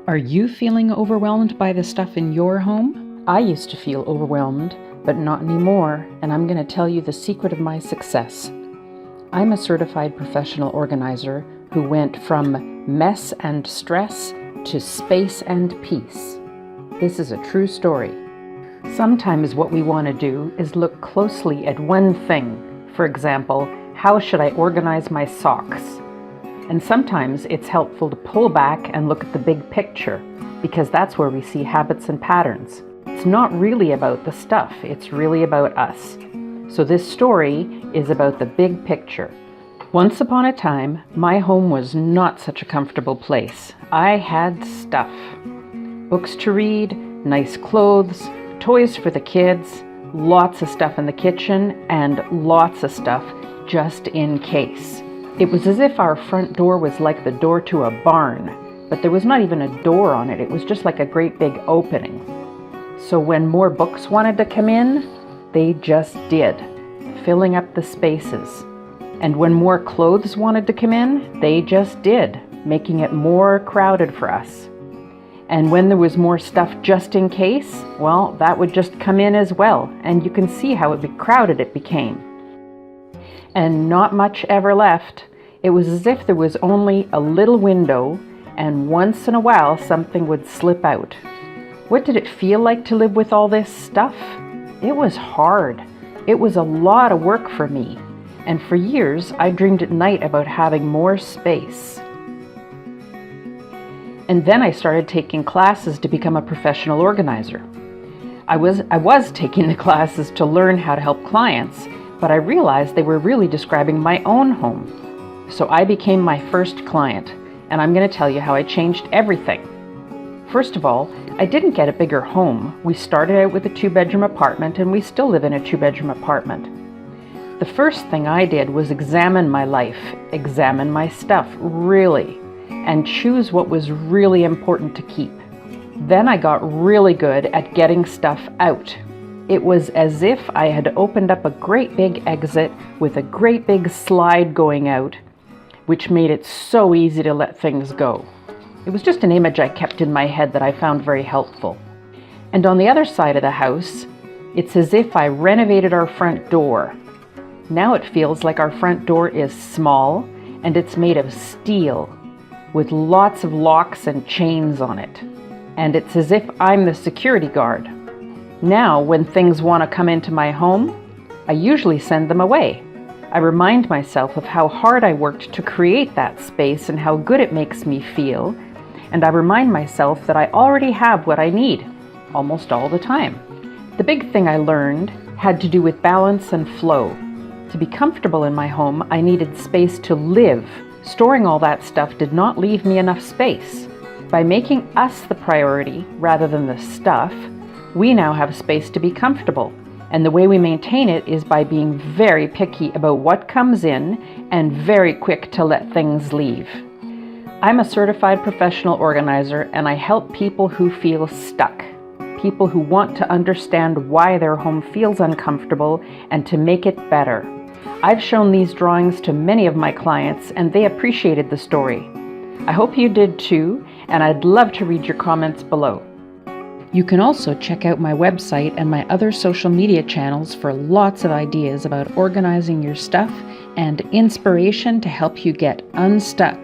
Are you feeling overwhelmed by the stuff in your home? I used to feel overwhelmed, but not anymore, and I'm going to tell you the secret of my success. I'm a certified professional organizer who went from mess and stress to space and peace. This is a true story. Sometimes what we want to do is look closely at one thing. For example, how should I organize my socks? And sometimes it's helpful to pull back and look at the big picture, because that's where we see habits and patterns. It's not really about the stuff, it's really about us. So this story is about the big picture. Once upon a time, my home was not such a comfortable place. I had stuff. Books to read, nice clothes, toys for the kids, lots of stuff in the kitchen, and lots of stuff just in case. It was as if our front door was like the door to a barn, but there was not even a door on it. It was just like a great big opening. So when more books wanted to come in, they just did, filling up the spaces. And when more clothes wanted to come in, they just did, making it more crowded for us. And when there was more stuff just in case, well, that would just come in as well. And you can see how crowded it became. And not much ever left. It was as if there was only a little window, and once in a while something would slip out. What did it feel like to live with all this stuff? It was hard. It was a lot of work for me. And for years, I dreamed at night about having more space. And then I started taking classes to become a professional organizer. I was taking the classes to learn how to help clients, but I realized they were really describing my own home. So I became my first client, and I'm going to tell you how I changed everything. First of all, I didn't get a bigger home. We started out with a 2-bedroom apartment, and we still live in a 2-bedroom apartment. The first thing I did was examine my life, examine my stuff, really, and choose what was really important to keep. Then I got really good at getting stuff out. It was as if I had opened up a great big exit with a great big slide going out, which made it so easy to let things go. It was just an image I kept in my head that I found very helpful. And on the other side of the house, it's as if I renovated our front door. Now it feels like our front door is small and it's made of steel with lots of locks and chains on it. And it's as if I'm the security guard. Now, when things want to come into my home, I usually send them away. I remind myself of how hard I worked to create that space and how good it makes me feel. And I remind myself that I already have what I need, almost all the time. The big thing I learned had to do with balance and flow. To be comfortable in my home, I needed space to live. Storing all that stuff did not leave me enough space. By making us the priority rather than the stuff, we now have space to be comfortable. And the way we maintain it is by being very picky about what comes in and very quick to let things leave. I'm a certified professional organizer, and I help people who feel stuck. People who want to understand why their home feels uncomfortable and to make it better. I've shown these drawings to many of my clients, and they appreciated the story. I hope you did too, and I'd love to read your comments below. You can also check out my website and my other social media channels for lots of ideas about organizing your stuff and inspiration to help you get unstuck.